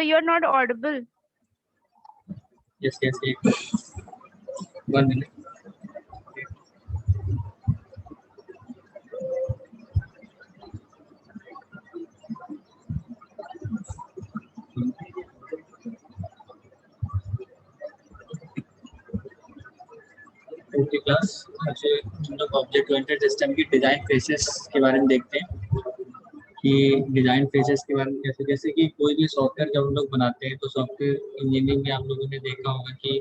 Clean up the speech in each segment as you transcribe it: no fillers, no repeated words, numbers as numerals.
So you're not audible. Yes. 1 minute. Okay class, आज हम लोग ऑब्जेक्ट ओरिएंटेड सिस्टम की डिज़ाइन फेसेस के बारे में देखते हैं कि डिज़ाइन फेसेस के बारे में जैसे कि कोई भी सॉफ्टवेयर जब हम लोग बनाते हैं तो सॉफ्टवेयर इंजीनियरिंग में आप लोगों ने देखा होगा कि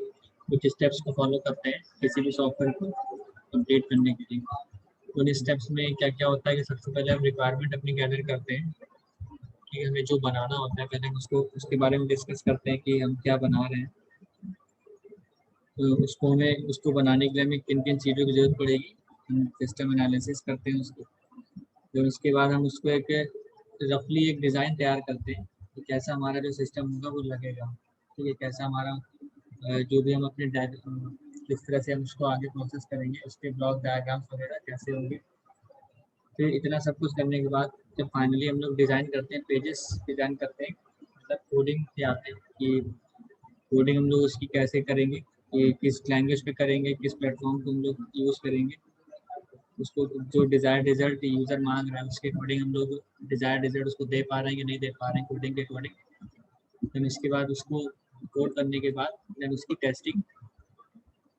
कुछ स्टेप्स को फॉलो करते हैं किसी भी सॉफ्टवेयर को अपडेट करने के लिए। उन स्टेप्स में क्या क्या होता है कि सबसे पहले हम रिक्वायरमेंट अपनी गैदर करते हैं कि हमें जो बनाना होता है, पहले हम उसके बारे में डिस्कस करते हैं कि हम क्या बना रहे हैं, तो उसको बनाने के लिए हमें किन किन चीज़ों की ज़रूरत पड़ेगी, हम सिस्टम एनालिसिस करते हैं उसको। फिर उसके बाद हम उसको एक रफली एक डिज़ाइन तैयार करते हैं कि कैसा हमारा जो सिस्टम होगा वो लगेगा, ठीक है, कैसा हमारा जो भी हम अपने किस तरह से हम उसको आगे प्रोसेस करेंगे, उसके ब्लॉक डायग्राम्स वगैरह कैसे होंगे। फिर इतना सब कुछ करने के बाद जब फाइनली हम लोग डिज़ाइन करते हैं, पेजेस डिज़ाइन करते हैं, मतलब कोडिंग पे आते हैं कि कोडिंग हम लोग उसकी कैसे करेंगे, कि किस लैंग्वेज पे करेंगे, किस प्लेटफॉर्म को हम लोग यूज़ करेंगे, उसको जो डिज़ायर्ड रिजल्ट यूज़र मांग रहा है उसके अकॉर्डिंग हम लोग डिज़ायर्ड रिजल्ट उसको दे पा रहे हैं कि नहीं दे पा रहे हैं कोडिंग के अकॉर्डिंग। देन इसके बाद उसको कोड करने के बाद देन उसकी टेस्टिंग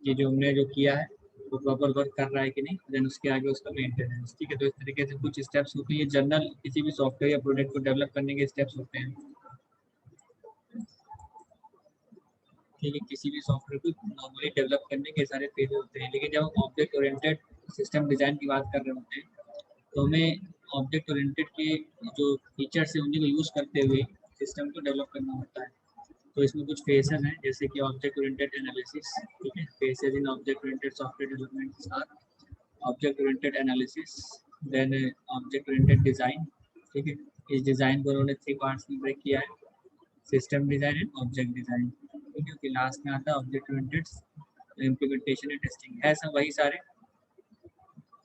कि जो हमने जो किया है वो प्रॉपर वर्क कर रहा है कि नहीं, देन उसके आगे उसका मेंटेनेंस, ठीक है। तो इस तरीके से कुछ स्टेप्स होते हैं, ये जनरल किसी भी सॉफ्टवेयर या प्रोडक्ट को डेवलप करने के स्टेप्स होते हैं, ठीक है। किसी भी सॉफ्टवेयर को नॉर्मली डेवलप करने के सारे फेज होते हैं, लेकिन जब हम ऑब्जेक्ट ओरिएंटेड सिस्टम डिज़ाइन की बात कर रहे होते हैं तो हमें ऑब्जेक्ट ओरिएंटेड के जो फीचर्स हैं उन्हीं को यूज़ करते हुए सिस्टम को डेवलप करना होता है। तो इसमें कुछ फेसेस हैं जैसे कि ऑब्जेक्ट ओरिएंटेड एनालिसिस, ठीक है। Phases in object oriented software development are object oriented analysis, then object oriented design, ठीक है। इस डिज़ाइन को उन्होंने 3 पार्ट्स में ब्रेक किया है, system design and object design, ठीक है। फिर लास्ट में आता है object oriented implementation and testing. है सब वही सारे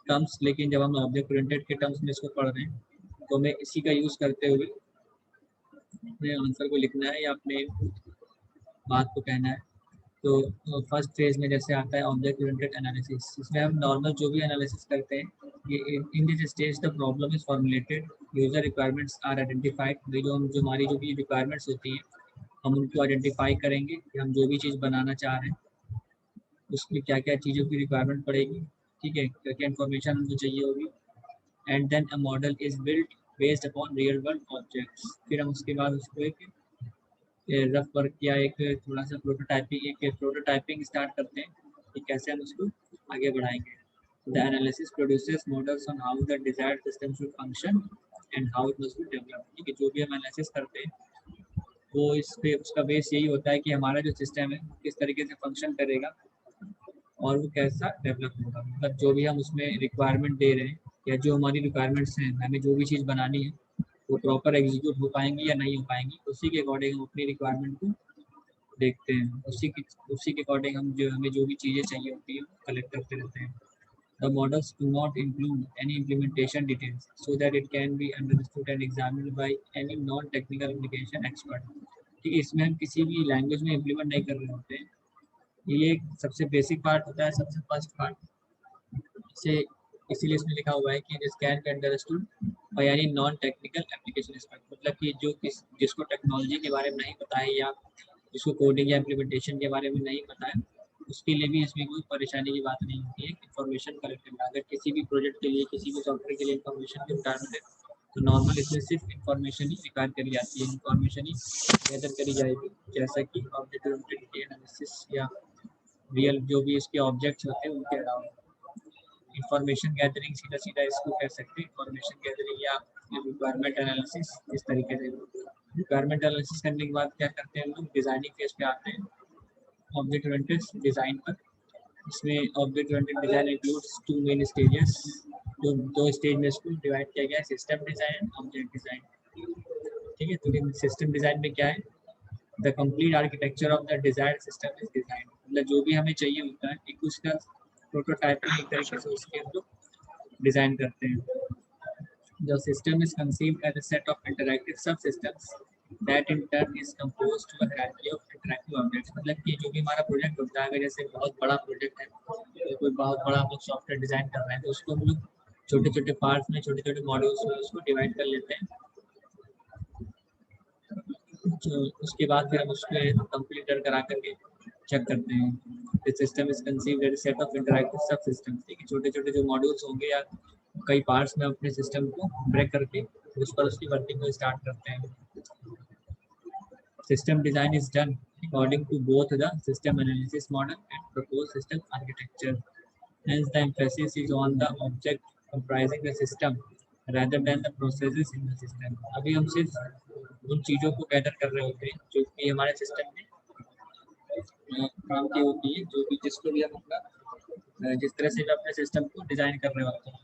टर्म्स, लेकिन जब हम ऑब्जेक्ट ओरिएंटेड के टर्म्स में इसको पढ़ रहे हैं तो हमें इसी का यूज़ करते हुए अपने आंसर को लिखना है या अपने बात को कहना है। तो फर्स्ट फेज में जैसे आता है ऑब्जेक्ट ओरिएंटेड एनालिसिस, इसमें हम नॉर्मल जो भी एनालिसिस करते हैं, ये in this stage the problem is formulated, user requirements are identified. जो हमारी जो भी रिक्वायरमेंट्स होती हैं हम उनको आइडेंटिफाई करेंगे कि हम जो भी चीज़ बनाना चाह रहे हैं उसमें क्या क्या चीज़ों की रिक्वायरमेंट पड़ेगी, ठीक है, क्या क्या इन्फॉर्मेशन हमको चाहिए होगी। And then a model is built based upon real world objects. फिर हम उसके बाद उसको एक रफ वर्क किया, एक थोड़ा सा प्रोटोटाइपिंग स्टार्ट करते हैं कि कैसे हम उसको आगे बढ़ाएंगे। The analysis produces models on how the desired system should function and how it must be developed, ठीक है। जो भी हम एनालिसिस करते हैं वो इस पे उसका बेस यही होता है कि हमारा जो सिस्टम है किस तरीके से फंक्शन करेगा और वो कैसा डेवलप होगा। मतलब जो भी हम उसमें रिक्वायरमेंट दे रहे हैं या जो हमारी रिक्वायरमेंट्स हैं, हमें जो भी चीज़ बनानी है वो प्रॉपर एग्जीक्यूट हो पाएंगी या नहीं हो पाएंगी, उसी के अकॉर्डिंग हम अपनी रिक्वायरमेंट को देखते हैं, उसी के अकॉर्डिंग हम हमें जो भी चीज़ें चाहिए होती है कलेक्ट करते रहते हैं। The models do not include any implementation details so that it can be understood and examined by any non-technical application expert, ठीक है। इसमें हम किसी भी लैंग्वेज में इम्प्लीमेंट नहीं कर रहे होते हैं, ये एक सबसे बेसिक पार्ट होता है, सबसे फर्स्ट पार्ट से, इसीलिए इसमें लिखा हुआ है कि this can be understood by any non technical application expert, मतलब कि जिसको टेक्नोलॉजी के बारे में नहीं पता है या जिसको कोडिंग या इम्प्लीमेंटेशन के बारे में नहीं पता है उसके लिए भी इसमें कोई परेशानी की बात नहीं होती है। इन्फॉर्मेशन कलेक्ट करना, अगर किसी भी प्रोजेक्ट के लिए किसी भी सॉफ्टवेयर के लिए इन्फॉर्मेशन की रिक्वायरमेंट है तो नॉर्मल इसमें सिर्फ इन्फॉर्मेशन ही रिक्वायर करी जाती है, इन्फॉर्मेशन ही गैदर करी जाएगी, जैसा कि ऑब्जेक्ट ओरिएंटेड एनालिसिस या रियल जो भी इसके ऑब्जेक्ट्स होते हैं उनके अलावा। इंफॉर्मेशन गैदरिंग सीधा सीधा इसको कह सकते हैं, इंफॉर्मेशन गैदरिंग या रिक्वायरमेंट एनालिसिस। इस तरीके से रिक्वायरमेंट एनालिसिस करने के बाद क्या करते हैं हम लोग डिज़ाइनिंग फेज पे आते हैं ऑब्जेक्ट ओरिएंटेड डिज़ाइन पर। इसमें object oriented design includes 2 main stages, जो 2 स्टेज में इसको डिवाइड किया गया है, सिस्टम डिज़ाइन ऑब्जेक्ट डिज़ाइन, ठीक है। तो सिस्टम डिज़ाइन में क्या है, the complete architecture of the desired system is design, मतलब जो भी हमें चाहिए होता है एक उसका प्रोटोटाइपिंग एक तरीके से उसके हम लोग डिज़ाइन करते हैं। The system is conceived as a set of interactive subsystems that in turn is composed to a hierarchy of interactive objects। मतलब कि जो भी हमारा प्रोजेक्ट होता है, अगर जैसे बहुत बड़ा प्रोजेक्ट है, तो कोई बहुत बड़ा हम लोग सॉफ्टवेयर डिजाइन कर रहे हैं, तो उसको हम लोग छोटे छोटे पार्ट्स में, छोटे छोटे मॉड्यूल्स में उसको डिवाइड कर लेते हैं। तो उसके बाद फिर हम उसको कंप्यूटर करा करके चेक करते हैं। The system is conceived as a set of interactive subsystems। ठीक है, छोटे छोटे जो मॉड्यूल्स होंगे या कई पार्ट्स में अपने सिस्टम को ब्रेक करके उस पर उसकी वर्किंग को स्टार्ट करते हैं। System design is done according to both the system analysis model and proposed system architecture. Hence, the emphasis is on the object comprising the system rather than the processes in the system। अभी हम सिर्फ उन चीज़ों को gather कर रहे होते हैं जो कि हमारे सिस्टम में काम की होती है, जो भी जिसको भी हम अपना जिस तरह से भी अपने सिस्टम को डिज़ाइन कर रहे होते हैं।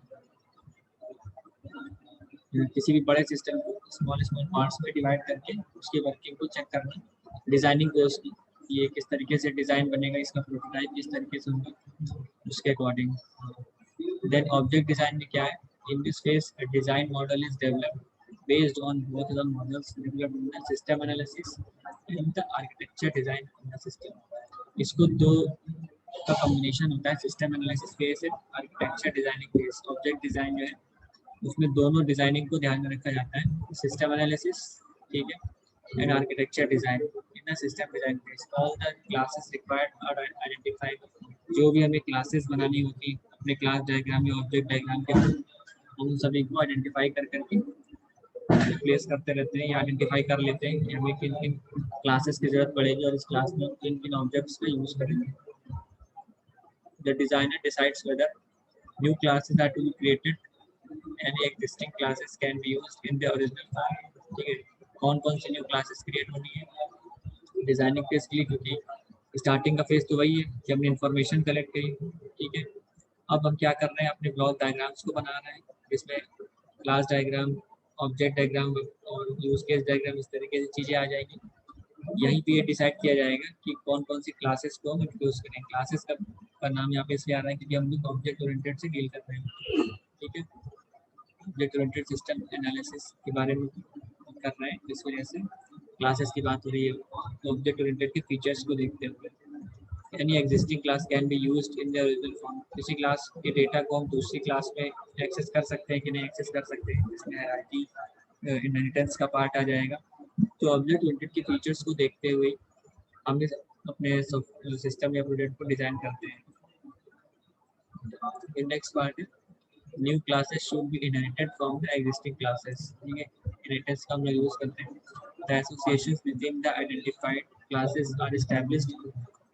किसी भी बड़े सिस्टम को स्मॉल स्मॉल पार्ट्स में डिवाइड करके उसकी वर्किंग को चेक करना, डिज़ाइनिंग को उसकी ये किस तरीके से डिज़ाइन बनेगा, इसका प्रोटोटाइप किस तरीके से होगा, उसके अकॉर्डिंग। देन ऑब्जेक्ट डिज़ाइन में क्या है, इन this phase a design model is developed based on both the models developed in the system analysis and the architecture design in the system। इसको दो का कॉम्बिनेशन होता है, सिस्टम एनालिसिस फेज और architecture designing phase. Object design जो है उसमें दोनों डिजाइनिंग को ध्यान में रखा जाता है, सिस्टम एनालिसिस, ठीक है, and architecture design in the system design phase. All the classes required are identified. जो भी हमें क्लासेस बनानी होती अपने क्लास डायग्राम या ऑब्जेक्ट डायग्राम के थ्रू, हम सभी को आइडेंटिफाई कर करके प्लेस करते रहते हैं या आइडेंटिफाई कर लेते हैं कि हमें किन किन क्लासेस की जरूरत पड़ेगी और इस क्लास में किन किन ऑब्जेक्ट्स का यूज करेंगे। The designer decides whether new classes are to be created, any existing classes can be used in the original form। ठीक है, कौन कौन सी न्यू क्लासेस क्रिएट होनी है डिजाइनिंग फेज के लिए, क्योंकि स्टार्टिंग का फेज तो वही है कि हमने इन्फॉर्मेशन कलेक्ट करी। ठीक है, अब हम क्या कर रहे हैं, अपने ब्लॉक डायग्राम्स को बना रहे हैं, जिसमें क्लास डायग्राम, ऑब्जेक्ट डायग्राम और यूज केस डायग्राम, इस तरीके से चीज़ें आ जाएगी। यहीं पे ये डिसाइड किया जाएगा कि कौन कौन सी क्लासेस को हम इंट्रोड्यूस करें। क्लासेस का नाम यहाँ पे इसलिए आ रहा है क्योंकि हम लोग ऑब्जेक्ट ओरिएंटेड से डील कर रहे हैं। ठीक है, ऑब्जेक्ट ओरिएंटेड सिस्टम एनालिसिस के बारे में कर रहे हैं, इस वजह से क्लासेस की बात हो रही है। तो ऑब्जेक्ट ओरिएंटेड के फीचर्स को देखते हुए any existing class can be used in the original form. किसी क्लास के डेटा को हम दूसरी क्लास में एक्सेस कर सकते हैं कि नहीं एक्सेस कर सकते हैं, इसमें हायरार्की इनहेरिटेंस का पार्ट आ जाएगा। तो ऑब्जेक्ट ओरिएंटेड के फीचर्स को देखते हुए हम अपने सिस्टम या प्रोजेक्ट को डिजाइन करते हैं। नेक्स्ट पार्ट है new classes should be inherited from the existing classes. ठीक है, इनहेरिटेंस का हम लोग यूज करते हैं। The associations within the identified classes are established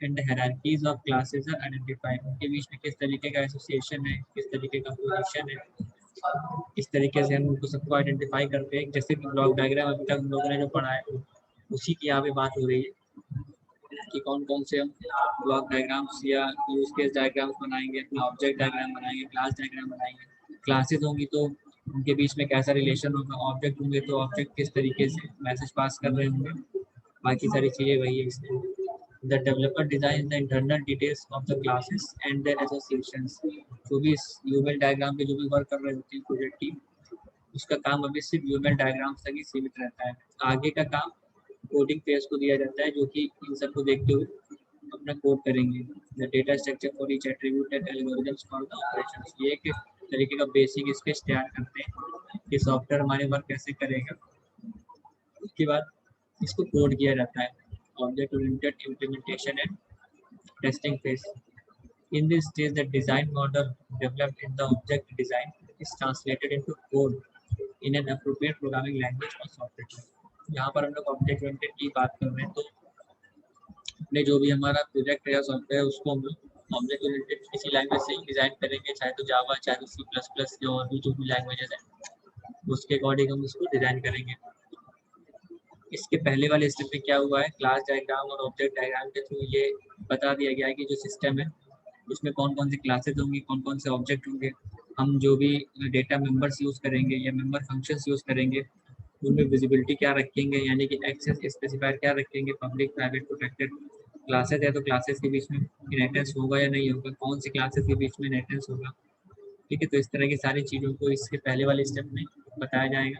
and the hierarchies of classes are identified. उनके बीच में किस तरीके का एसोसिएशन है, किस तरीके का पोजीशन है, इस तरीके से हम उनको सबको आइडेंटिफाई करते हैं। जैसे कि ब्लॉक डायग्राम अभी तक हम लोगों ने जो पढ़ा है उसी की यहाँ पे बात हो रही है कि कौन कौन से हम ब्लॉक डायग्राम्स या यूज केस डायग्राम्स बनाएंगे, अपना ऑब्जेक्ट डायग्राम बनाएंगे, क्लास डायग्राम बनाएंगे। क्लासेस होंगी तो उनके बीच में कैसा रिलेशन होगा, ऑब्जेक्ट होंगे तो ऑब्जेक्ट किस तरीके से मैसेज पास कर रहे होंगे, बाकी सारी चीज़ें वही है इसमें। The developer design the internal details of the classes and their associations. जो भी इस यूएल डायग्राम पे जो भी वर्क कर रहे होते हैं प्रोजेक्ट टीम, उसका काम अभी सिर्फ यूएल डायग्राम्स तक ही सीमित रहता है। आगे का काम कोडिंग फेज को दिया जाता है, जो कि इन सबको देखते हुए अपना कोड करेंगे। The data structure for each attribute and algorithms for the operations. ये एक तरीके का बेसिक स्केच तैयार करते हैं कि सॉफ्टवेयर हमारे वर्क कैसे करेगा। उसके बाद इसको कोड किया जाता है। Object oriented implementation and testing phase. In this stage, the design model developed in the object design is translated into code in an appropriate programming language or software। यहाँ पर हम लोग ऑब्जेक्ट ओरिएंटेड की बात कर रहे हैं, तो अपने जो भी हमारा प्रोजेक्ट या सॉफ्टवेयर उसको हम लोग ऑब्जेक्ट ओरिएंटेड किसी लैंग्वेज से ही डिज़ाइन करेंगे, चाहे तो जावा, चाहे तो C++ या और भी जो भी लैंग्वेजेस हैं उसके अकॉर्डिंग हम उसको डिज़ाइन करेंगे। इसके पहले वाले स्टेप में क्या हुआ है, क्लास डायग्राम और ऑब्जेक्ट डायग्राम के थ्रू ये बता दिया गया है कि जो सिस्टम है उसमें कौन कौन सी क्लासेस होंगी, कौन कौन से ऑब्जेक्ट होंगे, हम जो भी डेटा मेंबर्स यूज़ करेंगे या मेंबर फंक्शंस यूज़ करेंगे उनमें विजिबिलिटी क्या रखेंगे, यानी कि एक्सेस स्पेसिफायर क्या रखेंगे, पब्लिक प्राइवेट प्रोटेक्टेड। क्लासेस है तो क्लासेस के बीच में इनहेरिटेंस होगा या नहीं होगा, कौन सी क्लासेस के बीच में इनहेरिटेंस होगा। ठीक है, तो इस तरह की सारी चीज़ों को इसके पहले वाले स्टेप में बताया जाएगा।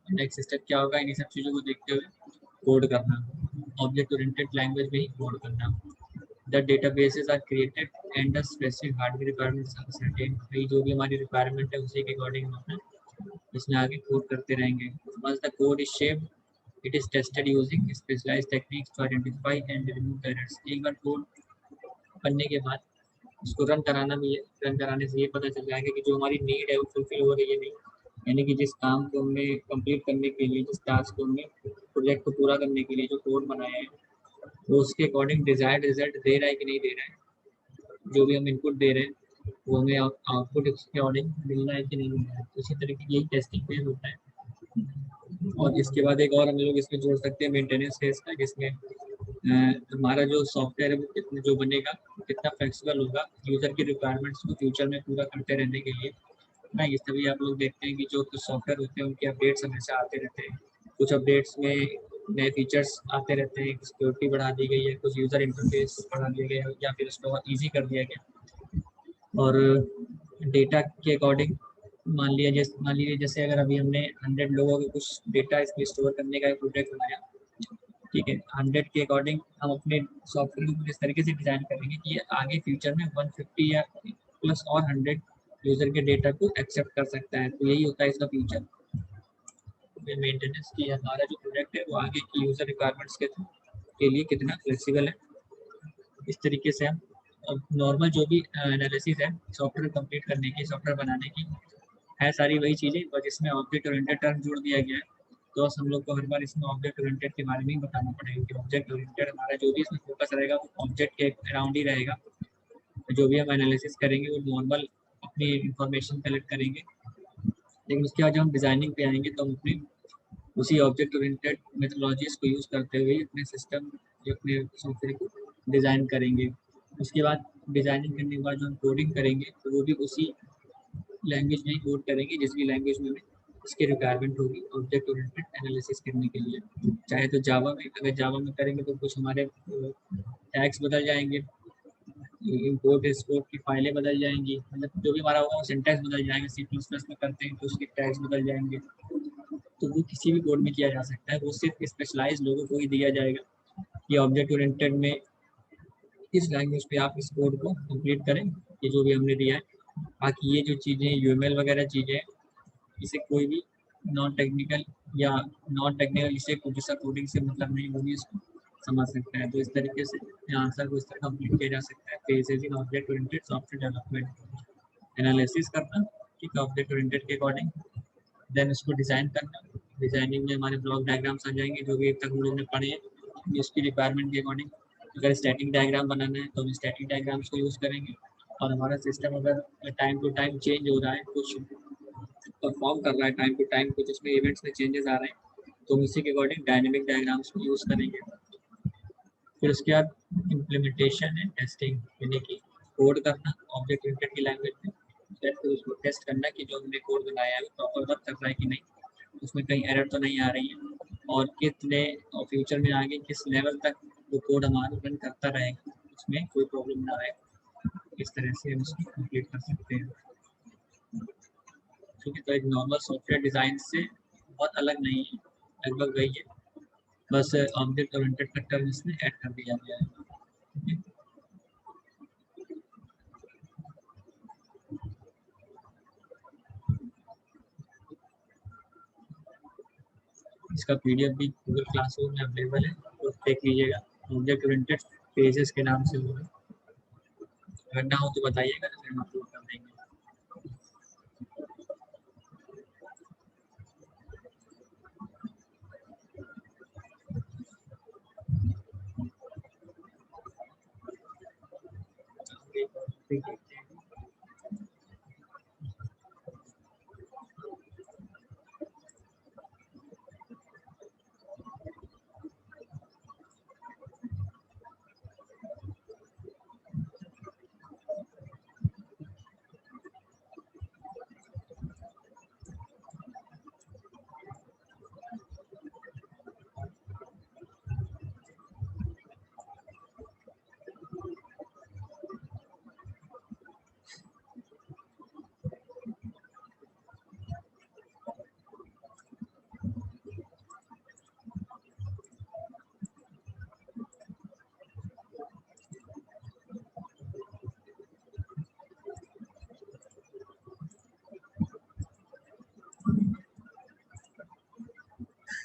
नेक्स्ट स्टेप क्या होगा, इन सब चीज़ों को देखते हुए कोड करना, ऑब्जेक्ट ओरिएंटेड लैंग्वेज में ही कोड करना। The databases are created and the specific hardware requirements are certain, भाई जो भी हमारी रिक्वायरमेंट है उसी के अकॉर्डिंग हम अपना इसमें आगे कोड करते रहेंगे। Once the code is shaped it is tested using specialised techniques to identify and remove errors. एक बार कोड बनने के बाद उसको रन कराना भी है, रन कराने से ये पता चल जाएगा कि जो हमारी नीड है वो फुलफिल हो रही है नहीं, यानी कि जिस काम को हमने कंप्लीट करने के लिए, जिस टास्क को हमने प्रोजेक्ट को पूरा करने के लिए जो कोड बनाया है वो उसके अकॉर्डिंग डिजायर्ड रिजल्ट दे रहा है कि नहीं दे रहा है, जो भी हम इनपुट दे रहे हैं वो हमें आउटपुट उसके अकॉर्डिंग मिल रहा है कि नहीं मिल रहा है। तो इसी तरीके की यही टेस्टिंग फेज होता है। और इसके बाद एक और हम लोग इसमें जोड़ सकते हैं मेंटेनेंस फेज का, जिसमें हमारा जो सॉफ्टवेयर है वो कितना जो बनेगा कितना फ्लेक्सिबल होगा यूज़र की रिक्वायरमेंट्स को फ्यूचर में पूरा करते रहने के लिए ना। इस तभी आप लोग देखते हैं कि जो कुछ सॉफ्टवेयर होते हैं उनके अपडेट्स हमेशा आते रहते हैं, कुछ अपडेट्स में नए फीचर्स आते रहते हैं, सिक्योरिटी बढ़ा दी गई है, कुछ यूज़र इंटरफेस बढ़ा दिया गया है या फिर उसको ईजी कर दिया गया। और डेटा के अकॉर्डिंग मान लीजिए जैसे अगर अभी हमने 100 लोगों के कुछ डेटा इसमें स्टोर करने का एक प्रोजेक्ट बनाया, ठीक है, 100 के अकॉर्डिंग हम अपने सॉफ्टवेयर को इस तरीके से डिजाइन करेंगे कि ये आगे फ्यूचर में 150 या प्लस और 100 यूजर के डेटा को एक्सेप्ट कर सकता है। तो यही होता है इसका फ्यूचर मेंटेनेंस की, हमारा जो प्रोजेक्ट है वो आगे की यूजर रिक्वायरमेंट्स के लिए कितना फ्लेक्सिबल है। इस तरीके से हम नॉर्मल जो भी एनालिसिस है सॉफ्टवेयर कंप्लीट करने की, सॉफ्टवेयर बनाने की है, सारी वही चीज़ें, बस इसमें ऑब्जेक्ट ओरिएंटेड टर्म जोड़ दिया गया है। तो हम लोग को हर बार इसमें ऑब्जेक्ट ओरिएंटेड के बारे में ही बताना पड़ेगा कि ऑब्जेक्ट ओरिएंटेड हमारा जो भी इसमें फोकस रहेगा वो ऑब्जेक्ट के अराउंड ही रहेगा। जो भी हम एनालिसिस करेंगे वो नॉर्मल अपनी इंफॉर्मेशन कलेक्ट करेंगे, लेकिन उसके बाद जब हम डिज़ाइनिंग पे आएंगे तो हम अपनी उसी ऑब्जेक्ट ओरिएंटेड मेथोडोलॉजीज को यूज़ करते हुए अपने सिस्टम या अपने सॉफ्टवेयर को डिज़ाइन करेंगे। उसके बाद डिज़ाइनिंग करने के बाद जो हम कोडिंग करेंगे तो वो भी उसी लैंग्वेज में ही कोड करेंगे जिस भी लैंग्वेज में इसकी रिक्वायरमेंट होगी ऑब्जेक्ट ओरिएंटेड एनालिसिस करने के लिए। चाहे तो जावा में, अगर जावा में करेंगे तो कुछ हमारे टैग्स बदल जाएंगे, इंपोर्ट एक्सपोर्ट की फाइलें बदल जाएंगी, मतलब जो भी हमारा होगा वो सिंटैक्स बदल जाएंगे। सी प्लस प्लस में करते हैं तो उसके टैग्स बदल जाएंगे। तो वो किसी भी कोड में किया जा सकता है, वो सिर्फ स्पेशलाइज लोगों को ही दिया जाएगा कि ऑब्जेक्ट ओरिएंटेड में इस लैंग्वेज पे आप इस कोड को कंप्लीट करें, ये जो भी हमने दिया है। बाकी ये जो चीज़ें यूएमएल वगैरह चीज़ें, इसे कोई भी नॉन टेक्निकल या नॉन टेक्निकल इसे कुछ ऐसा कोडिंग से मतलब नहीं, वो भी इसको समझ सकता है। तो इस तरीके से आंसर को इस तरह कंप्लीट किया जा सकता है। फेजेस इन object oriented software development, analysis करना ठीक है ऑब्जेक्ट ओरिएंटेड के अकॉर्डिंग, देन उसको डिज़ाइन करना। डिज़ाइनिंग में हमारे ब्लॉक डायग्राम्स आ जाएंगे जो भी अब तक हम लोगों ने पढ़े हैं उसकी रिक्वायरमेंट के अकॉर्डिंग। अगर स्टैटिक डायग्राम बनाना है तो हम स्टैटिक डायग्राम्स को यूज़ करेंगे। और हमारा सिस्टम अगर टाइम टू टाइम चेंज हो रहा है, कुछ परफॉर्म कर रहा है टाइम टू टाइम, कुछ इसमें इवेंट्स में चेंजेस आ रहे हैं, तो हम इसी के अकॉर्डिंग डायनेमिक डायग्राम्स को यूज़ करेंगे। फिर उसके बाद इम्प्लीमेंटेशन है टेस्टिंग, यानी कि कोड करना ऑब्जेक्ट ओरिएंटेड की लैंग्वेज में, फिर उसको टेस्ट करना कि जो हमने कोड बनाया है वो प्रॉपर वर्क कर रहा है कि नहीं, उसमें कहीं एरर तो नहीं आ रही है, और कितने और फ्यूचर में आगे किस लेवल तक वो कोड हमारा रन करता रहेगा, उसमें कोई प्रॉब्लम ना आए। इस तरह से हम उसको कंप्लीट कर सकते हैं। ठीक है, तो एक नॉर्मल सॉफ्टवेयर डिज़ाइन से बहुत अलग नहीं है, लगभग वही है, बस ऑब्जेक्ट ओरिएंटेड का टर्म इसमें ऐड कर दिया गया है। इसका पीडीएफ भी गूगल क्लासरूम में अवेलेबल है, तो देख लीजिएगा। ऑब्जेक्ट ओरिएंटेड पेजेस के नाम से होगा, अगर ना हो तो बताइएगा, फिर हम अपलोड कर देंगे। ठीक है।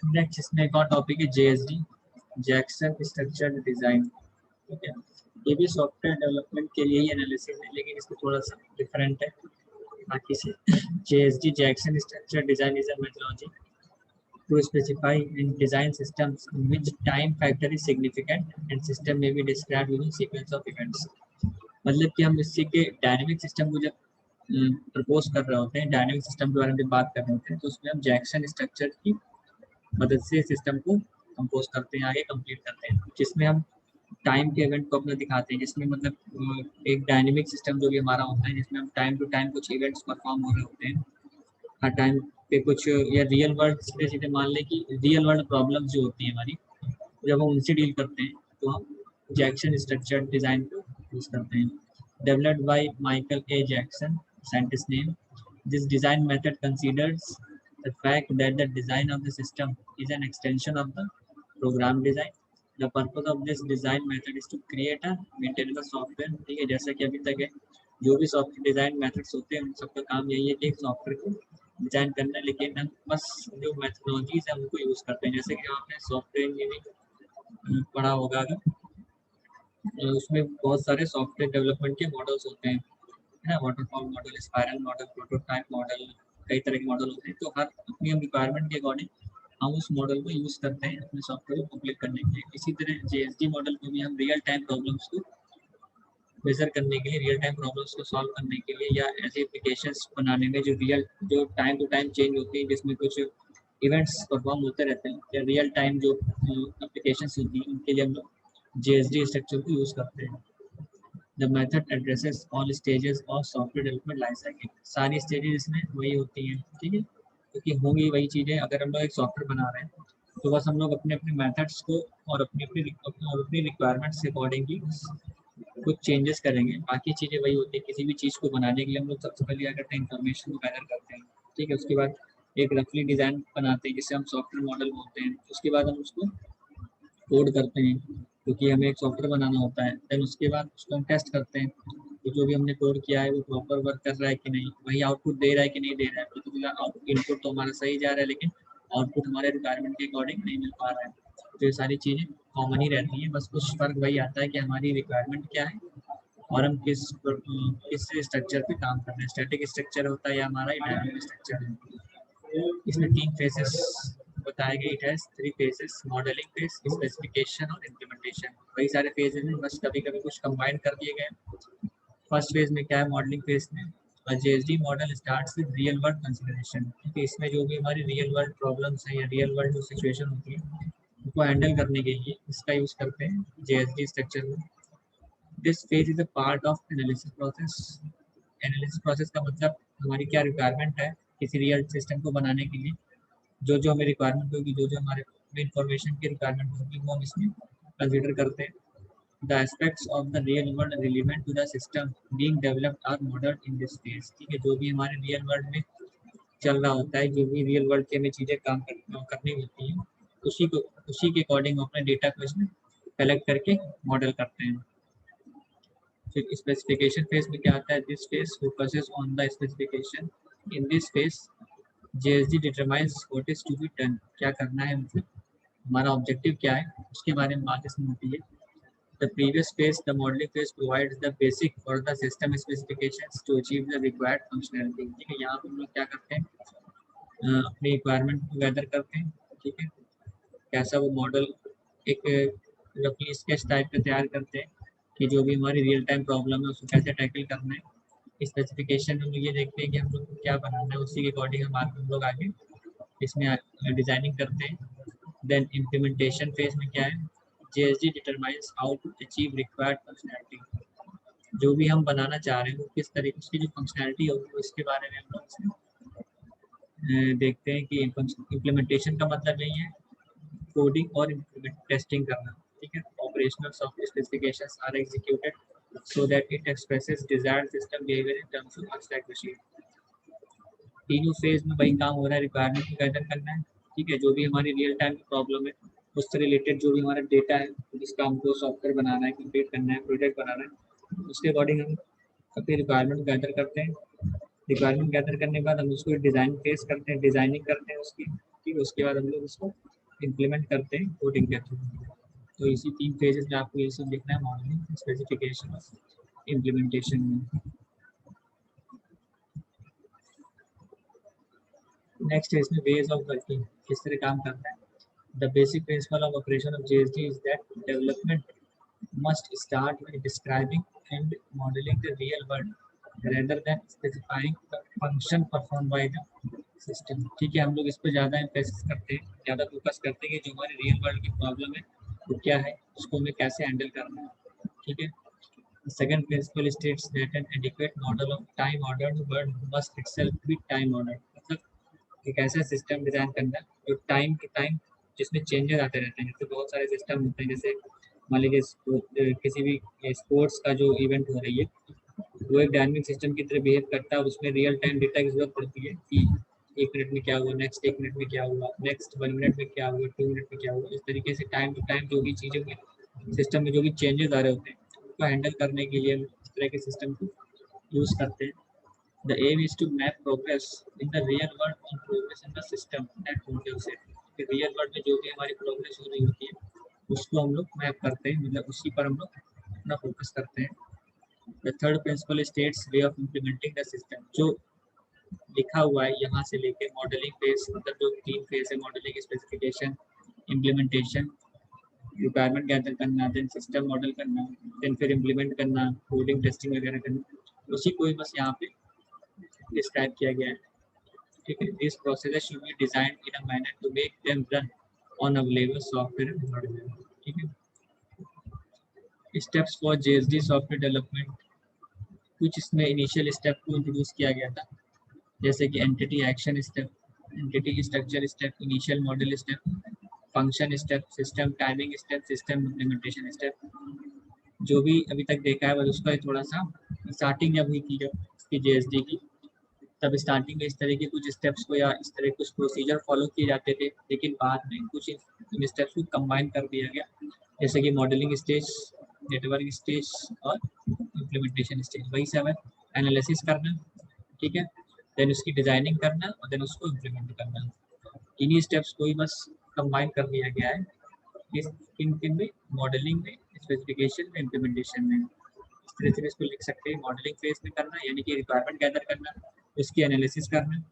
नेक्स्ट इसमें एक और टॉपिक है JSD, जैक्सन स्ट्रक्चर डिजाइन। ठीक है, ये भी सॉफ्टवेयर डेवलपमेंट के लिए ही एनालिसिस है, लेकिन इसको थोड़ा सा डिफरेंट है बाकी से। JSD, Jackson structure design is a methodology to specify and design systems in which time factor is significant and system may be described using sequence of events। मतलब कि हम इसी के डायनेमिक सिस्टम को जब प्रपोज कर रहे होते हैं, डायनेमिक सिस्टम के बारे में बात कर रहे होते हैं, तो उसमें हम जैक्सन स्ट्रक्चर की मदद से सिस्टम को कंपोज करते हैं, आगे कंप्लीट करते हैं, जिसमें हम टाइम के इवेंट को अपना दिखाते हैं, जिसमें मतलब एक डायनेमिक सिस्टम जो भी हमारा होता है, जिसमें हम टाइम टू टाइम कुछ इवेंट्स परफॉर्म हो रहे होते हैं, हर टाइम पे कुछ, या रियल वर्ल्ड सीधे सीधे मान लें कि रियल वर्ल्ड प्रॉब्लम्स जो होती हैं हमारी, जब हम उनसे डील करते हैं तो हम जैक्सन स्ट्रक्चर डिजाइन को यूज करते हैं। Developed by Michael A Jackson, scientist name. This design method considers the fact that the design of the system is an extension of the program design। The purpose of this design method is to create a maintainable software। ठीक है, जैसा कि अभी तक है जो भी software design methods होते हैं उन सबका काम यही है कि एक सॉफ्टवेयर को डिजाइन करना है, लेकिन हम बस जो मेथडोलॉजीज है उनको यूज करते हैं। जैसे कि आपने सॉफ्टवेयर इंजीनियरिंग पढ़ा होगा अगर, उसमें बहुत सारे सॉफ्टवेयर डेवलपमेंट के मॉडल्स होते हैं, है ना, waterfall model, spiral model, prototype model, कई तरह के मॉडल होते हैं। तो हर अपनी हम रिक्वायरमेंट के अकॉर्डिंग हम उस मॉडल को यूज करते हैं अपने सॉफ्टवेयर को कंप्लीट करने के लिए। इसी तरह JSD मॉडल को भी हम रियल टाइम प्रॉब्लम्स को मेजर करने के लिए, रियल टाइम प्रॉब्लम्स को सॉल्व करने के लिए, या ऐसे एप्लीकेशंस बनाने में जो टाइम टू टाइम चेंज होती है, जिसमें कुछ इवेंट्स परफॉर्म होते रहते हैं, या रियल टाइम जो एप्लीकेशंस होती हैं उनके लिए हम लोग JSD स्ट्रक्चर को यूज करते हैं। The method addresses all stages of software development life cycle. सारी स्टेजेस इसमें वही होती हैं, ठीक है, क्योंकि होंगी वही चीज़ें। अगर हम लोग एक सॉफ्टवेयर बना रहे हैं तो बस हम लोग अपने अपने मेथड्स को और अपनी रिक्वायरमेंट्स के अकॉर्डिंग ही कुछ चेंजेस करेंगे, बाकी चीज़ें वही होती है। किसी भी चीज़ को बनाने के लिए हम लोग सबसे पहले क्या करते हैं, इन्फॉर्मेशन को गैदर करते हैं, ठीक है, उसके बाद एक रफली डिज़ाइन बनाते हैं जिसे हम सॉफ्टवेयर मॉडल बोलते हैं। उसके बाद हम उसको कोड करते हैं, क्योंकि हमें एक सॉफ्टवेयर बनाना होता है। देन उसके बाद उसको हम टेस्ट करते हैं कि जो भी हमने कोड किया है वो प्रॉपर वर्क कर रहा है कि नहीं, वही आउटपुट दे रहा है कि नहीं दे रहा है। पर्टिकुलर इनपुट तो हमारा सही जा रहा है, लेकिन आउटपुट हमारे रिक्वायरमेंट के अकॉर्डिंग नहीं मिल पा रहा है। तो ये सारी चीज़ें कॉमन ही रहती हैं, बस कुछ फ़र्क वही आता है कि हमारी रिक्वायरमेंट क्या है और हम किस स्ट्रक्चर पे काम कर रहे हैं। स्टैटिक स्ट्रक्चर होता है या हमारा डायनामिक स्ट्रक्चर है। इसमें 3 फेजेस बताए गए। It has 3 phases, modelling phase, specification और इम्प्लीमेंटेशन। वही सारे फेजेस हैं, बस कभी कभी कुछ कंबाइन कर दिए गए। फर्स्ट फेज में क्या है, मॉडलिंग फेज में JSD model starts with real world consideration. ठीक है, इसमें जो भी हमारी रियल वर्ल्ड प्रॉब्लम्स हैं या रियल वर्ल्ड जो सिचुएशन होती है उनको हैंडल करने के लिए इसका यूज करते हैं JSD स्ट्रक्चर में। This phase is a part of analysis process. Analysis process का मतलब हमारी क्या रिक्वायरमेंट है किसी रियल सिस्टम को बनाने के लिए, जो जो हमें रिक्वायरमेंट होगी, जो जो हमारे इंफॉर्मेशन की रिक्वायरमेंट होगी वो हम इसमें कंसिडर करते हैं। The aspects of the real world relevant to the system being developed are modelled in this phase. ठीक है, जो भी हमारे रियल वर्ल्ड में चल रहा होता है, जो भी रियल वर्ल्ड की हमें चीज़ें करनी होती हैं, उसी के अकॉर्डिंग अपने डेटा को इसमें कलेक्ट करके मॉडल करते हैं। फिर स्पेसिफिकेशन फेज में क्या आता है, this phase focuses on the specification. In this phase JSD determines what is to be done. क्या करना है, मतलब हमारा ऑब्जेक्टिव क्या है, उसके बारे में बात इसमें होती है। The previous phase, the modelling phase, provides the basic for the system specifications to achieve the required functionality. ठीक है, यहाँ पर हम लोग क्या करते हैं, अपनी रिक्वायरमेंट को गैदर करते हैं, ठीक है, कैसा वो मॉडल एक रफली स्केच टाइप का तैयार करते हैं कि जो भी हमारी रियल टाइम प्रॉब्लम है उसको कैसे टैकल करना है। स्पेसिफिकेशन हम ये देखते हैं कि हम लोग को क्या बनाना है, उसी के अकॉर्डिंग हम लोग आगे इसमें डिजाइनिंग करते हैं। देन इम्प्लीमेंटेशन फेज में क्या है, JSD determines how to achieve required functionality. जो भी हम बनाना चाह रहे हैं वो किस तरीके, उसकी जो फंक्शनैलिटी होगी उसके बारे में हम लोग इसमें देखते हैं। कि इम्प्लीमेंटेशन का मतलब नहीं है कोडिंग और टेस्टिंग करना, ठीक है। Operational software specifications are executed so that it expresses desired system behaviour in terms of abstract machine. तीनों फेज में वही काम हो रहा है, रिक्वायरमेंट को गैदर करना है, ठीक है, जो भी हमारी रियल टाइम प्रॉब्लम है उससे रिलेटेड जो भी हमारा डेटा है जिसका हमको सॉफ्टवेयर बनाना है, कंप्लीट करना है, प्रोजेक्ट बनाना है, उसके अकॉर्डिंग हम अपनी रिक्वायरमेंट गैदर करते हैं। रिक्वायरमेंट गैदर करने के बाद हम उसको डिज़ाइन फेस करते हैं, डिज़ाइनिंग करते हैं उसकी, ठीक है, उसके बाद हम लोग उसको इम्प्लीमेंट करते हैं कोडिंग के थ्रू। तो इसी 3 फेजेस में आपको ये सब लिखना है मॉडलिंग, स्पेसिफिकेशन और इम्प्लीमेंटेशन में। नेक्स्ट है इसमें वेज ऑफ वर्किंग, किस तरह काम करना है। The basic principle of operation of JSD is that development must start by describing and modeling the real world rather than specifying the function performed by the system। ठीक है, हम लोग इस पर ज़्यादा एम्फेसिस करते हैं, ज़्यादा फोकस करते हैं कि जो हमारी रियल वर्ल्ड की प्रॉब्लम है वो क्या है, उसको हमें कैसे हैंडल करना है। ठीक है, second principle states that an adequate model of time ordered world must itself be time ordered. मतलब एक ऐसा सिस्टम डिजाइन करना जो टाइम के टाइम जिसमें चेंजेस आते रहते हैं। जैसे बहुत सारे सिस्टम होते हैं, जैसे मान लीजिए किसी भी स्पोर्ट्स का जो इवेंट हो रही है वो एक डायनामिक सिस्टम की तरह बिहेव करता है और उसमें रियल टाइम डेटा की जरूरत पड़ती है कि 1 मिनट में क्या हुआ, नेक्स्ट 1 मिनट में क्या हुआ, नेक्स्ट 1 मिनट में क्या हुआ, 2 मिनट में क्या हुआ। इस तरीके से टाइम टू टाइम जो भी चीज़ें में सिस्टम में जो भी चेंजेस आ रहे होते हैं उनको हैंडल करने के लिए हम इस तरह के सिस्टम को यूज़ करते हैं। The aim is to map progress in the real world on progress in the system that controls it। कि रियल वर्ल्ड में जो भी हमारी प्रोग्रेस हो रही होती है उसको हम लोग मैप करते हैं, मतलब उसी पर हम लोग अपना फोकस करते हैं। The third principal states way of implementing the system. जो लिखा हुआ है यहाँ से लेके मॉडलिंग फेज, मतलब जो 3 फेज है, modelling, specification, implementation. Requirement gather करना, देन सिस्टम मॉडल करना, देन फिर इम्प्लीमेंट करना, कोडिंग टेस्टिंग वगैरह करना, उसी को ही बस यहाँ पे डिस्क्राइब किया गया है। ठीक है, these processes should be designed in a manner to make them run on available software and hardware। ठीक है, steps for JSD software development, कुछ इसमें इनिशियल स्टेप को इंट्रोड्यूस किया गया था, जैसे कि entity action step, entity structure step, initial model step, function step, system timing step, system implementation step. जो भी अभी तक देखा है बस उसका थोड़ा सा स्टार्टिंग जब हुई थी जब इसकी JSD की, तब स्टार्टिंग में इस तरह के कुछ स्टेप्स को या इस तरह कुछ प्रोसीजर फॉलो किए जाते थे, लेकिन बाद में कुछ इन स्टेप्स को कंबाइन कर दिया गया, जैसे कि मॉडलिंग स्टेज, नेटवर्क स्टेज और इम्प्लीमेंटेशन स्टेज। वही सब है, एनालिसिस करना, ठीक है, देन उसकी डिजाइनिंग करना और देन उसको इम्प्लीमेंट करना। इन्हीं स्टेप्स को ही बस कंबाइन कर दिया गया है किन में, मॉडलिंग में, स्पेसिफिकेशन में, इम्प्लीमेंटेशन में। इस तरह से इसको लिख सकते हैं। मॉडलिंग फेज में करना यानी कि रिक्वायरमेंट गैदर करना, उसकी एनालिसिस करना,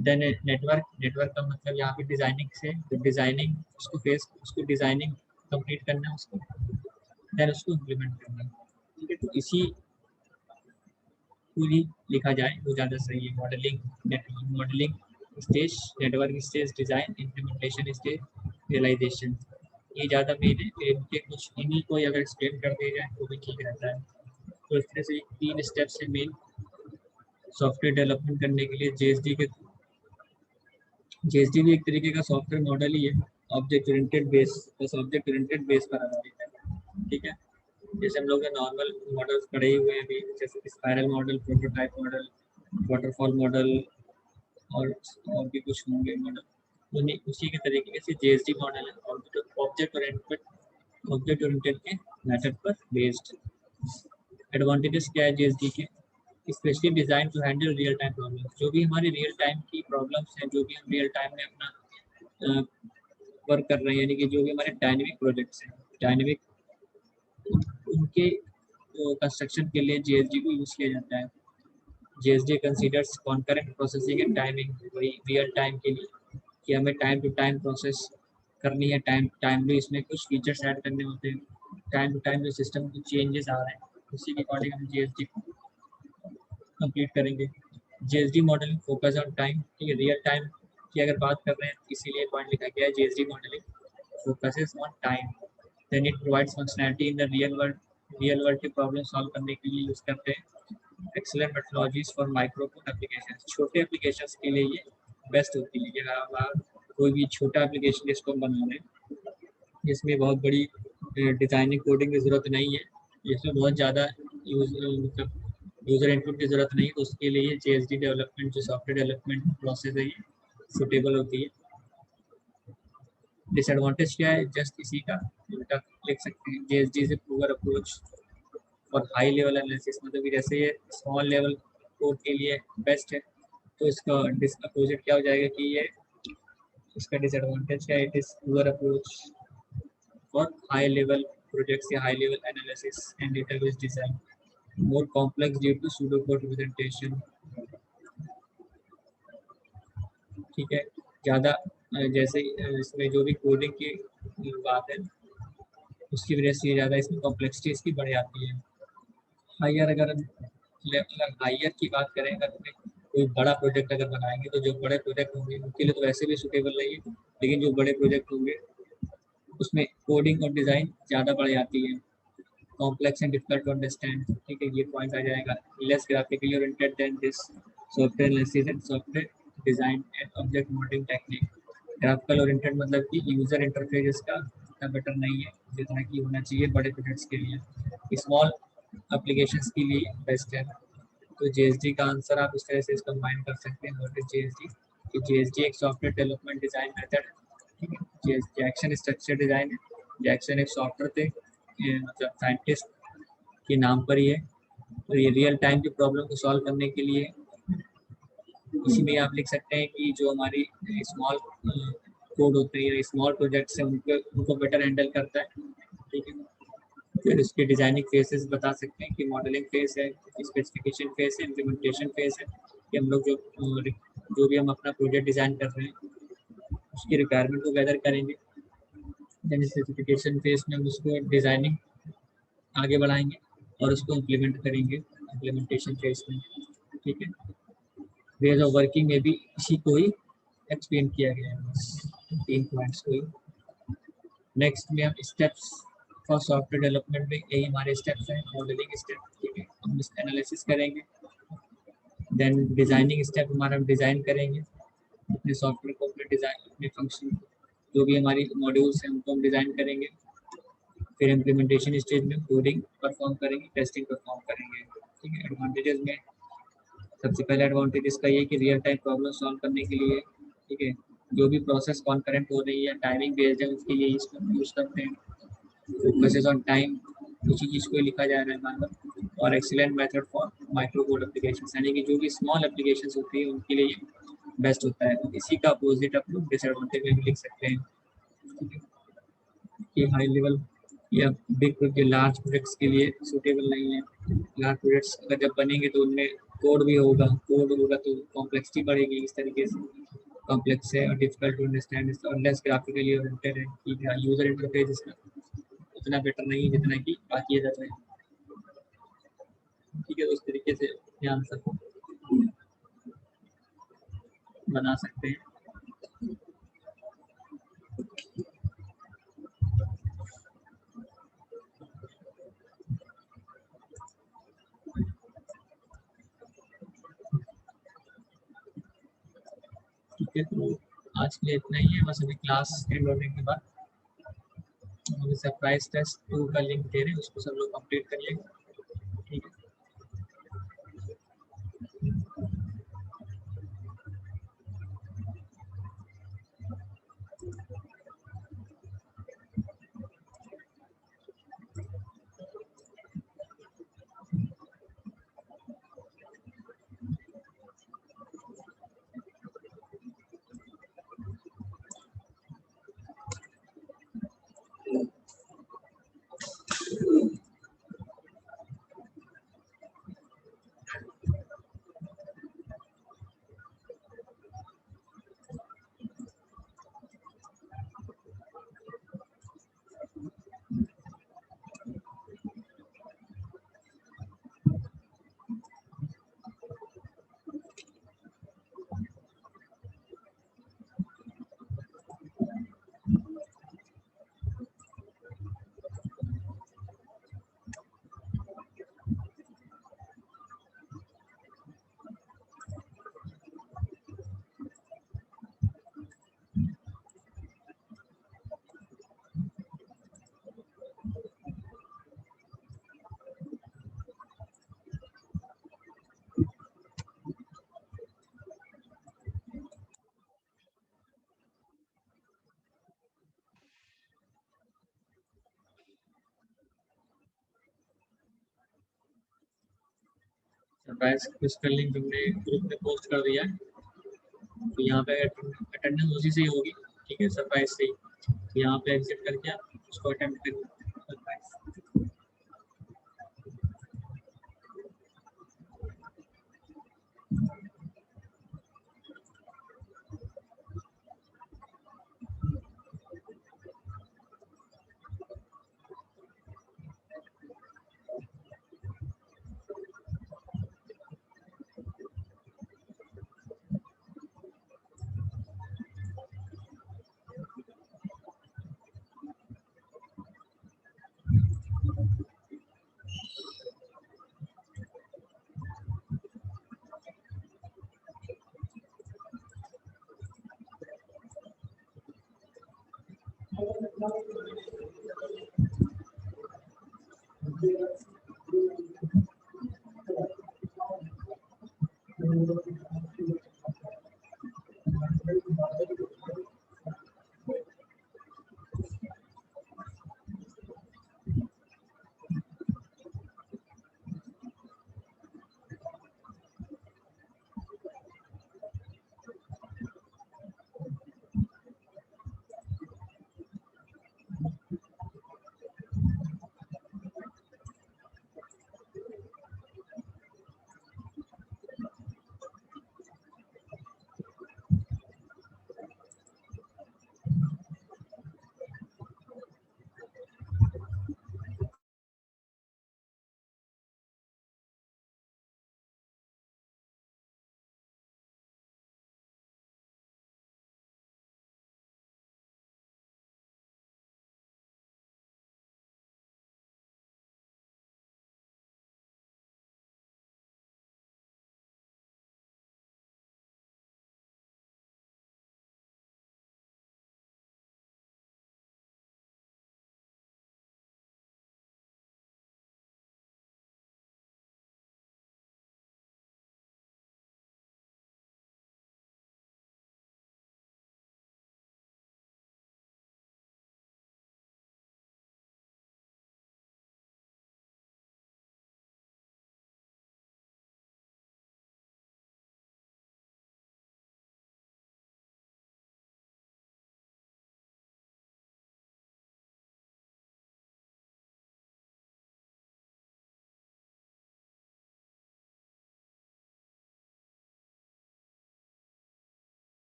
देन नेटवर्क का मतलब यहाँ पे डिजाइनिंग से, तो डिजाइनिंग उसको फेस, उसको डिजाइनिंग कंप्लीट करना, उसको देन उसको इम्प्लीमेंट करना। ठीक है, तो इसी पूरी लिखा जाए वो ज़्यादा सही है। Modelling stage, network stage, design, implementation stage, realisation, ये ज़्यादा मेन है। फिर इनके कुछ इन्हीं को अगर एक्सप्लेन कर दिया जाए तो भी ठीक रहता है। तो इस तरह से 3 स्टेप्स है मेन सॉफ्टवेयर डेवलपमेंट करने के लिए JSD के। JSD भी एक तरीके का सॉफ्टवेयर मॉडल ही है, ऑब्जेक्ट ओरिएंटेड बेस, बस ऑब्जेक्ट ओरिएंटेड बेस पर आधारित है। ठीक है, जैसे हम लोग ने नॉर्मल मॉडल्स पढ़े ही हुए हैं अभी, जैसे spiral model, prototype model, waterfall model और भी कुछ होंगे मॉडल, उन्हीं उसी के तरीके से JSD मॉडल है, ऑब्जेक्ट ओरिएंटेड के मेथड पर बेस्ड। एडवांटेजेस क्या है JSD के, specially design to handle real time problems. जो भी हमारी रियल टाइम की प्रॉब्लम्स हैं, जो भी हम रियल टाइम में अपना वर्क कर रहे हैं, यानी कि जो भी हमारे डायनेमिक प्रोजेक्ट्स हैं, डायनेमिक, उनके कंस्ट्रक्शन के लिए JSD को यूज़ किया जाता है। JSD considers concurrent processing and timing, वही रियल टाइम के लिए कि हमें टाइम टू टाइम प्रोसेस करनी है, टाइमली इसमें कुछ फीचर्स ऐड करने होते हैं, टाइम टू टाइम जो सिस्टम में चेंजेस आ रहे हैं उसी के अकॉर्डिंग हम JSD को कंप्लीट करेंगे। JSD modelling focus on time, ठीक है, रियल टाइम की अगर बात कर रहे हैं इसीलिए पॉइंट लिखा गया है JSD modelling focuses on time. Then it provides functionality in the real world की प्रॉब्लम सॉल्व करने के लिए यूज़ करते हैं। Excellent methodologies for micro application, छोटे एप्लीकेशन के लिए ये बेस्ट होती है। अगर आप कोई भी छोटा एप्लीकेशन जिसको हम बना रहे हैं जिसमें बहुत बड़ी डिज़ाइनिंग कोडिंग की ज़रूरत नहीं है, जिसमें बहुत ज़्यादा मतलब यूज़र इनपुट की ज़रूरत नहीं है, तो उसके लिए JSD डेवलपमेंट जो सॉफ्टवेयर डेवलपमेंट प्रोसेस है ये सुटेबल होती है। डिसएडवांटेज क्या है, जस्ट इसी का उल्टा लिख सकते हैं, JSD से पुअर अप्रोच और हाई लेवल एनालिसिस, मतलब कि जैसे ये स्मॉल लेवल कोड के लिए बेस्ट है, तो इसका अपोजिट क्या हो जाएगा कि ये इसका डिसएडवांटेज क्या है? It is poor approach for high level projects या high level analysis and database design, more complex due to pseudo code representation. ठीक है, ज़्यादा जैसे इसमें जो भी कोडिंग की बात है उसकी वजह से ज़्यादा इसमें कॉम्प्लेक्सिटी इसकी बढ़ जाती है। हायर अगर हायर की बात करें, अगर अपने कोई बड़ा प्रोजेक्ट अगर बनाएंगे तो जो बड़े प्रोजेक्ट होंगे उनके लिए तो वैसे भी सुटेबल नहीं है, लेकिन जो बड़े प्रोजेक्ट होंगे उसमें कोडिंग और डिज़ाइन ज़्यादा बढ़ जाती है, complex and difficult to understand. ठीक है, ये पॉइंट आ जाएगा। Less graphically oriented than this software analysis and software design and object modelling technique. Graphical oriented मतलब कि यूज़र इंटरफेस इसका इतना बेटर नहीं है जितना कि होना चाहिए बड़े प्रोजेक्ट्स के लिए, स्मॉल एप्लीकेशंस के लिए बेस्ट है। तो जेएसडी का आंसर आप इस तरह से इसका कंबाइन कर सकते हैं। What is JSD? कि जेएसडी एक सॉफ्टवेयर डेवलपमेंट डिजाइन मेथड है। ठीक है, जैक्सन स्ट्रक्चर डिजाइन है। जैक्सन एक सॉफ्टवेयर थे, मतलब साइंटिस्ट के नाम पर ही है। तो ये रियल टाइम की प्रॉब्लम को सॉल्व करने के लिए, इसी में आप लिख सकते हैं कि जो हमारी स्मॉल कोड होते हैं या स्मॉल प्रोजेक्ट्स हैं उनको बेटर हैंडल करता है। ठीक है, फिर उसके डिजाइनिंग फेसेस बता सकते हैं कि मॉडलिंग फेस है, स्पेसिफिकेशन फेस है, इम्प्लीमेंटेशन फेस है, कि हम लोग जो भी हम अपना प्रोजेक्ट डिजाइन कर रहे हैं उसकी रिक्वायरमेंट को गैदर करेंगे। देन स्पेसिफिकेशन फेस में हम उसको डिजाइनिंग आगे बढ़ाएंगे और उसको इम्प्लीमेंट करेंगे इम्प्लीमेंटेशन फेस में। ठीक है, वेज ऑफ वर्किंग में भी इसी को ही एक्सप्लेन किया गया है, 3 पॉइंट्स को ही। नेक्स्ट में हम स्टेप्स फॉर सॉफ्टवेयर डेवलपमेंट में, यही हमारे स्टेप्स हैं, मॉडलिंग स्टेप। ठीक है, हम इसका एनालिसिस करेंगे। देन डिजाइनिंग स्टेप हमारा, हम डिज़ाइन करेंगे अपने सॉफ्टवेयर को, अपने डिज़ाइन, अपने फंक्शन, जो भी हमारी मॉड्यूल्स हैं उनको हम डिज़ाइन करेंगे। फिर इम्प्लीमेंटेशन स्टेज में कोडिंग परफॉर्म करेंगे, टेस्टिंग परफॉर्म करेंगे। ठीक है, एडवांटेजेस में सबसे पहले एडवांटेज इसका ये कि रियल टाइम प्रॉब्लम सॉल्व करने के लिए, ठीक है, जो भी प्रोसेस कॉन्करेंट हो रही है, टाइमिंग बेस्ड है, उसके लिए इसको यूज़ करते हैं। फोकसेस ऑन टाइम, उसी चीज़ को लिखा जा रहा है बार। और excellent method for micro code application, यानी कि जो भी स्मॉल एप्लीकेशन होती है उनके लिए बेस्ट होता है। इसी का अपोजिट आप लोग डिसएडवांटेज में भी लिख सकते हैं कि हाई लेवल या बिग प्रोजेक्ट, लार्ज प्रोजेक्ट्स के लिए सूटेबल नहीं है। लार्ज प्रोजेक्ट्स अगर जब बनेंगे तो उनमें कोड होगा तो कॉम्प्लेक्सिटी बढ़ेगी। इस तरीके से कॉम्प्लेक्स है और डिफिकल्ट टू अंडरस्टैंड, और लेस ग्राफिकली ओरिएंटेड है। ठीक है, यूजर इंटरफेस इसका उतना बेटर नहीं है जितना कि बाकी अदर है। ठीक है, तो उस तरीके से अपने आंसर को बना सकते हैं। ठीक है, तो आज के लिए इतना ही है। बस अभी क्लास एंड होने के बाद हम सरप्राइज टेस्ट 2 का लिंक दे रहे हैं, उसको सब लोग कंप्लीट करिएगा। ठीक है। सरप्राइज क्विज का लिंक हमने ग्रुप में पोस्ट कर दिया है। तो यहाँ पे अटेंडेंस उसी से ही होगी, ठीक है, सरप्राइज से ही। तो यहाँ पे एग्जिट करके आप उसको अटेम्प्ट करिए सरप्राइज।